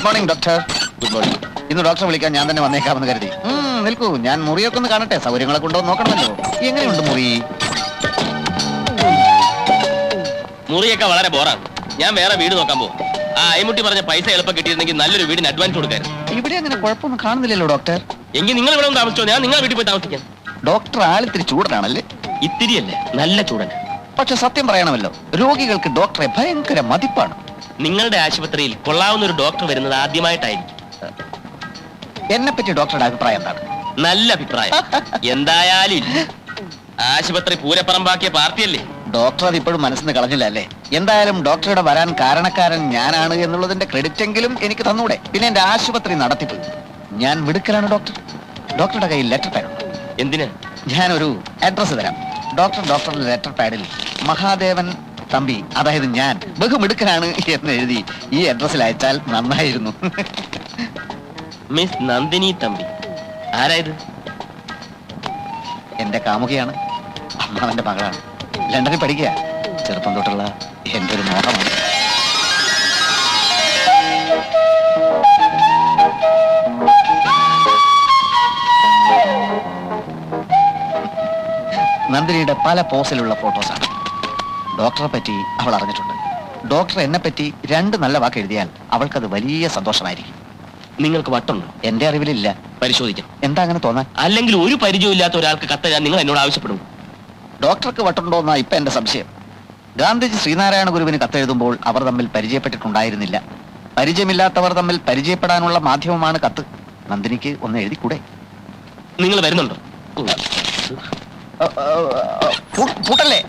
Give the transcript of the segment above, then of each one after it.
Morning doctor. Good morning. ഇന്ന് ഡോക്ടറെ വിളിക്കാൻ ഞാൻ തന്നെ വന്നേക്കാമെന്ന് കരുതി. നിൽക്കൂ, ഞാൻ മുറിയൊക്കെ ഒന്ന് കാണട്ടെ. സൗകര്യങ്ങളൊക്കെ ഉണ്ടോ നോക്കണമല്ലോ. എങ്ങനെയുണ്ട് മുറി? മുറിയൊക്കെ വളരെ ബോറാണ്. ഞാൻ വേറെ വീട് നോക്കാൻ പോകും. ആ അയ്മുട്ടി പറഞ്ഞ പൈസ എളുപ്പം കിട്ടിയിരുന്നെങ്കിൽ നല്ലൊരു വീടിന് അഡ്വാൻസ് കൊടുക്കായിരുന്നു. ഇവിടെ അങ്ങനെ കുഴപ്പമൊന്നും കാണുന്നില്ലല്ലോ ഡോക്ടർ. എങ്കിൽ നിങ്ങൾ ഇവിടെ ഒന്ന് താമസിച്ചോ, ഞാൻ നിങ്ങളുടെ വീട്ടിൽ പോയി താമസിക്കാം. ഡോക്ടർ ആളിത്തിരി ചൂടനാണല്ലേ? ഇത്തിരിയല്ലേ, നല്ല ചൂടൻ. പക്ഷെ സത്യം പറയണമല്ലോ, രോഗികൾക്ക് ഡോക്ടറെ ഭയങ്കര മതിപ്പാണ്. നിങ്ങളുടെ ആശുപത്രിയിൽ കൊള്ളാവുന്ന ഒരു ഡോക്ടർ വരുന്നത് ആദ്യമായിട്ടായിരിക്കും. എന്നെ പറ്റി ഡോക്ടറുടെ അഭിപ്രായം എന്താണ്? നല്ല അഭിപ്രായം. എന്തായാലും ആശുപത്രി പൂരപ്പറമ്പാക്കിയ പാർട്ടിയല്ലേ. ഡോക്ടർ അത് ഇപ്പോഴും മനസ്സിന് കളഞ്ഞില്ല അല്ലേ? എന്തായാലും ഡോക്ടറുടെ വരാൻ കാരണക്കാരൻ ഞാനാണ് എന്നുള്ളതിന്റെ ക്രെഡിറ്റ് എങ്കിലും എനിക്ക് തന്നൂടെ? പിന്നെ എന്റെ ആശുപത്രി നടത്തിപ്പ് ഞാൻ മിടുക്കലാണ് ഡോക്ടർ. ഡോക്ടറുടെ കയ്യിൽ ലെറ്റർ പാഡ് ഉണ്ട്. എന്തിന്? ഞാനൊരു അഡ്രസ് തരാം. ഡോക്ടറുടെ ലെറ്റർ പാഡിൽ മഹാദേവൻ തമ്പി, അതായത് ഞാൻ ബഹുമിടുക്കനാണ് എന്ന് എഴുതി ഈ അഡ്രസ്സിൽ അയച്ചാൽ നന്നായിരുന്നു. മിസ് നന്ദിനി തമ്പി ആരായത്? എന്റെ കാമുകയാണ്, അമ്മാവന്റെ മകളാണ്. ലണ്ടനിൽ പഠിക്കുക. ചെറുപ്പം തൊട്ടുള്ള എന്റെ ഒരു മോഹമാണ്. നന്ദിനിയുടെ പല പോസിലുള്ള ഫോട്ടോസാണ്. ഡോക്ടറെ പറ്റി അവൾ അറിഞ്ഞിട്ടുണ്ട്. ഡോക്ടർ എന്നെ പറ്റി 2 നല്ല വാക്ക് എഴുതിയാൽ അവൾക്കത് വലിയ സന്തോഷമായിരിക്കും. നിങ്ങൾക്ക് വട്ടുണ്ടോ? എന്റെ അറിവിലില്ല. പരിശോധിക്കാം. എന്താ അങ്ങനെ തോന്നാൻ? അല്ലെങ്കിൽ ഒരു പരിചയമില്ലാത്ത ഒരാൾക്ക് കത്തെഴുതാൻ നിങ്ങൾ എന്നോട് ആവശ്യപ്പെടും. ഡോക്ടർക്ക് വട്ടുണ്ടോന്നാ ഇപ്പൊ എന്റെ സംശയം. ഗാന്ധിജി ശ്രീനാരായണ ഗുരുവിന് കത്തെഴുതുമ്പോൾ അവർ തമ്മിൽ പരിചയപ്പെട്ടിട്ടുണ്ടായിരുന്നില്ല. പരിചയമില്ലാത്തവർ തമ്മിൽ പരിചയപ്പെടാനുള്ള മാധ്യമമാണ് കത്ത്. നന്ദിനിക്ക് ഒന്ന് എഴുതിക്കൂടെ? നിങ്ങൾ വരുന്നുണ്ടോ? പൂട്ടല്ലേ?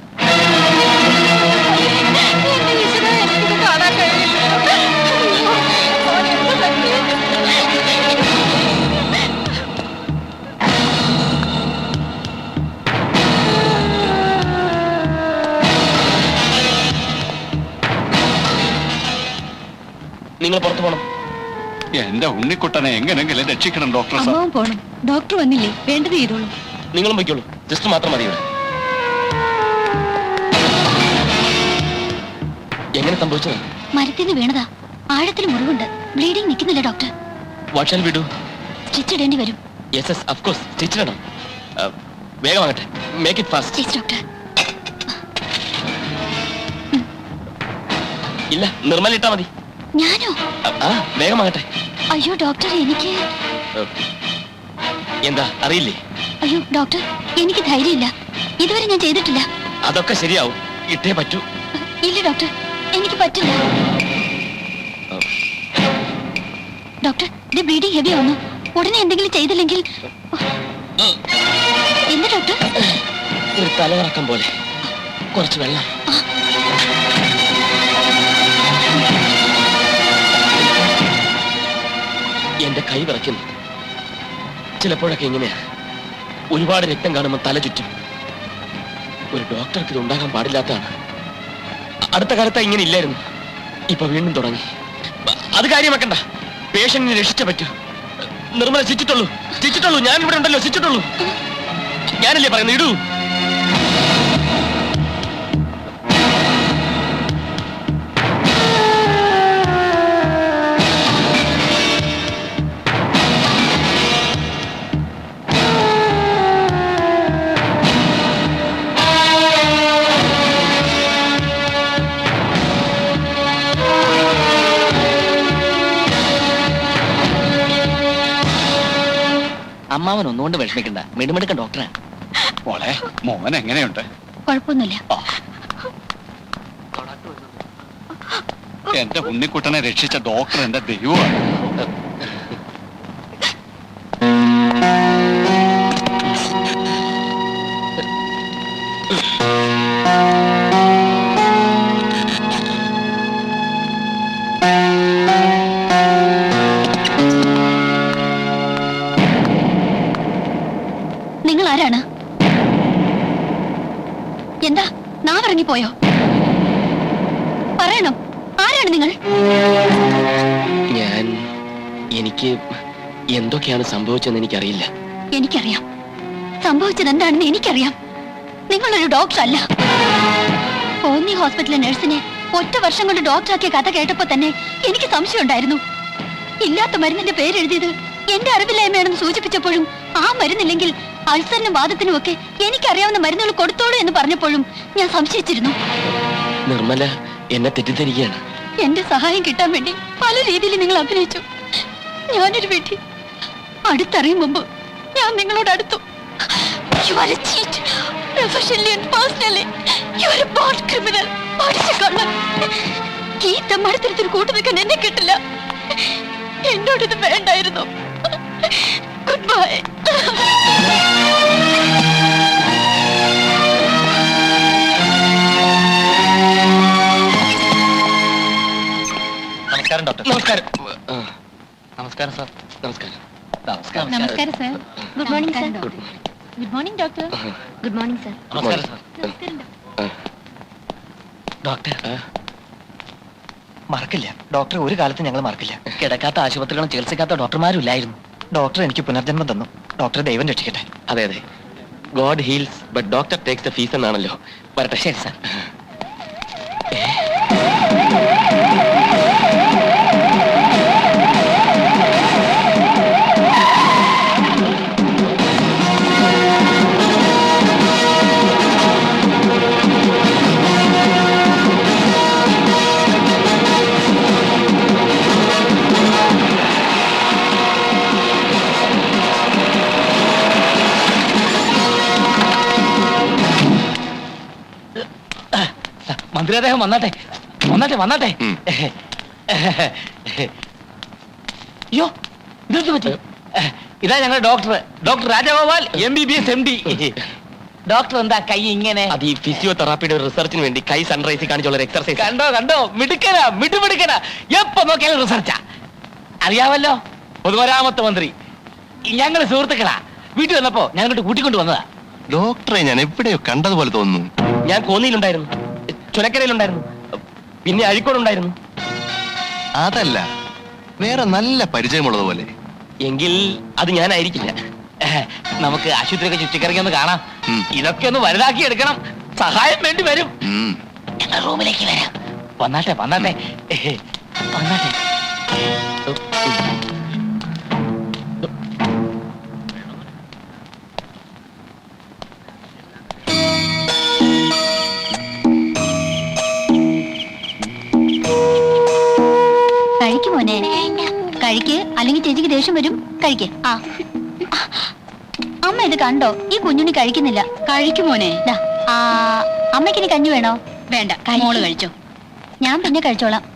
നിങ്ങൾ പുറത്തു പോകണം. എന്റെ ഉണ്ണിക്കുട്ടനെ എങ്ങനെങ്കിലും രക്ഷിക്കണം ഡോക്ടർ. പോണം. ഡോക്ടർ വന്നില്ലേ? വേണ്ടത് ചെയ്തോളൂ. നിങ്ങളും വയ്ക്കുള്ളൂ. ജസ്റ്റ് മാത്രം മതി. ഇവിടെ എങ്ങനെ സംഭവിച്ചത്? മരത്തിന് വീണതാ. ആഴത്തിൽ മുറിവുണ്ട്. ബ്ലീഡിംഗ് നിൽക്കുന്നില്ല doctor. What shall we do? Stitch ഇടേണ്ടി വരും. Yes yes of course. Stitch ഇടണം. വേഗം ആകട്ടെ. Make it fast. Yes doctor. ഇല്ല, നിർമ്മൽ ഇട്ടാ മതി. ഞാനോ? വേഗമാകട്ടെ. അയ്യോ ഡോക്ടർ, എനിക്ക് എന്താ അറിയില്ലേ? അയ്യോ ഡോക്ടർ, എനിക്ക് ധൈര്യമില്ല. ഇതുവരെ ഞാൻ ചെയ്തിട്ടില്ല. അതൊക്കെ ശരിയാവും. ഇട്ടേ പറ്റൂ. ഇല്ല ഡോക്ടർ, എനിക്ക് പറ്റില്ല. ഡോക്ടർ, ഇത് ബ്ലീഡിംഗ് ഹെവി ആവുന്നു. ഉടനെ എന്തെങ്കിലും ചെയ്തില്ലെങ്കിൽ. എന്താ ഡോക്ടർ? ഒരു തലകറക്കം പോലെ. കുറച്ച് വെള്ളം. എന്റെ കൈ വിറയ്ക്കുന്നു. ചിലപ്പോഴൊക്കെ ഇങ്ങനെയാ. ഒരുപാട് രക്തം കാണുമ്പോൾ തല ചുറ്റും. ഒരു ഡോക്ടർക്ക് ഇത് ഉണ്ടാകാൻ പാടില്ലാത്തതാണ്. അടുത്ത കാലത്ത് ഇങ്ങനെ ഇല്ലായിരുന്നു. ഇപ്പൊ വീണ്ടും തുടങ്ങി. അത് കാര്യമാക്കണ്ട. പേഷ്യന്റിനെ രക്ഷിച്ച പറ്റൂ. നിർമ്മല ചിച്ചിട്ടുള്ളൂ. ഞാൻ ഇവിടെ ഉണ്ടല്ലോ. ചിച്ചിട്ടുള്ളൂ. ഞാനല്ലേ പറയുന്നത്, ഇടൂ. അമ്മാവൻ ഒന്നുകൊണ്ട് വിഷമിക്കണ്ട. മിടുമിടുക്കൻ ഡോക്ടറാണ്. മോളെ, മോൻ എങ്ങനെയുണ്ട്? കുഴപ്പമൊന്നുമില്ല. എന്റെ ഉണ്ണിക്കുട്ടനെ രക്ഷിച്ച ഡോക്ടർ എന്റെ ദൈവമാണ്. നിങ്ങൾ ആരാണ്? എന്താ നാവിറങ്ങിപ്പോയോ? പറയണം, ആരാണ് നിങ്ങൾ? എനിക്ക് എന്തൊക്കെയാണ് സംഭവിച്ചതെന്ന് എനിക്കറിയില്ല. എനിക്കറിയാം. സംഭവിച്ചത് എന്താണെന്ന് എനിക്കറിയാം. നിങ്ങളൊരു ഡോക്ടർ അല്ല. കോന്നി ഹോസ്പിറ്റലിലെ നഴ്സിനെ 1 വർഷം കൊണ്ട് ഡോക്ടറാക്കിയ കഥ കേട്ടപ്പോ തന്നെ എനിക്ക് സംശയം ഉണ്ടായിരുന്നു. ഇല്ലാത്ത മരുന്നിന്റെ പേരെഴുതിയത് എന്റെ അറിവില്ലായ്മയാണെന്ന് സൂചിപ്പിച്ചപ്പോഴും ആ മരുന്നില്ലെങ്കിൽ അൾസറിനും വാദത്തിനും ഒക്കെ എനിക്കറിയാവുന്ന മരുന്നുകൾ കൊടുത്തോളൂ എന്ന് പറഞ്ഞപ്പോഴും ഞാൻ സംശയിച്ചിരുന്നു. നിർമ്മല എന്നെ തെറ്റിദ്ധരിക്കുകയാണ്. എന്റെ സഹായം കിട്ടാൻ വേണ്ടി പല രീതിയിൽ നിങ്ങൾ അഭിനയിച്ചു. ഞാനൊരു വീട്ടിൽ അടുത്തറിയും മുമ്പ് ഞാൻ നിങ്ങളോട് അടുത്തു. You are a cheat. Professionally and personally, you are a born criminal. പഠിച്ച കള്ളൻ. ഈ തമ്മാടത്തിനൊരു കൂട്ടു നിൽക്കാൻ എന്നെ കിട്ടില്ല. എന്നോടിത് വേണ്ടായിരുന്നു. Good bye. നമസ്കാരം ഡോക്ടർ. നമസ്കാരം. നമസ്കാരം സാർ. നമസ്കാരം. നമസ്കാരം. നമസ്കാരം sir. Good morning sir. Good morning. Good morning doctor. Good morning sir. നമസ്കാരം സാർ. നമസ്കാരം ഡോക്ടർ. ഡോക്ടർ മറക്കില്ല. ഡോക്ടർ ഒരു കാലത്ത് ഞങ്ങൾ മറക്കില്ല. കിടക്കാത്ത ആശുപത്രികളും ചികിത്സിക്കാത്ത ഡോക്ടർമാരും ഇല്ലായിരുന്നു. ഡോക്ടർ എനിക്ക് പുനർജന്മം തന്നു. ഡോക്ടർ ദൈവം രക്ഷിക്കട്ടെ. അതെ അതെ, God heels but doctor takes the fees എന്നാണല്ലോ. വരട്ടെ. ശരി സാർ. മന്ത്രി അദ്ദേഹം വന്നാട്ടെ. വന്നാട്ടെ. അയ്യോ, ഇതെന്ത് പറ്റി? ഇതാ ഞങ്ങളുടെ doctor Rajagopal MBBS MD. Doctor എന്താ കൈ ഇങ്ങനെ? അത് ഈ ഫിസിയോതെറാപ്പിയുടെ ഒരു റിസർച്ചിന് വേണ്ടി കൈ സൺറൈസിൽ കാണിച്ചുള്ള ഒരു എക്സർസൈസ്. കണ്ടോ മിടുമിടുക്കനാ. എപ്പോ നോക്കിയാലും റിസർച്ചാ. അറിയാമല്ലോ, പൊതുമരാമത്ത് മന്ത്രി. ഞങ്ങള് സുഹൃത്തുക്കളാ. വീട്ടിൽ വന്നപ്പോ ഞങ്ങോട്ട് കൂട്ടിക്കൊണ്ട് വന്നതാ. ഡോക്ടറെ ഞാൻ എവിടെയോ കണ്ടതുപോലെ തോന്നുന്നു. ഞാൻ കോന്നിയിലുണ്ടായിരുന്നു, ചുനക്കരയിലുണ്ടായിരുന്നു, പിന്നെ അഴീക്കോടുണ്ടായിരുന്നു. അതല്ല, വേറെ നല്ല പരിചയമുള്ളതുപോലെ. എങ്കിൽ അത് ഞാനായിരിക്കില്ല. നമുക്ക് ആശുപത്രിയൊക്കെ ചുറ്റിക്കറങ്ങി ഒന്ന് കാണാം. ഉം. ഇതൊക്കെ ഒന്ന് വലുതാക്കി എടുക്കണം. സഹായം വേണ്ടി വരും. ഉം. ഞങ്ങൾ റൂമിലേക്ക് വരാം. വന്നാട്ടെ. കഴിക്ക് മോനെ, കഴിക്ക്, അല്ലെങ്കിൽ ചേച്ചിക്ക് ദേഷ്യം വരും. കഴിക്ക്. അമ്മ ഇത് കണ്ടോ? ഈ കുഞ്ഞുണ്ണി കഴിക്കുന്നില്ല. കഴിക്കും മോനെ. അമ്മയ്ക്കിനി കഞ്ഞി വേണോ? വേണ്ട, മോള് കഴിച്ചോ. ഞാൻ പിന്നെ കഴിച്ചോളാം.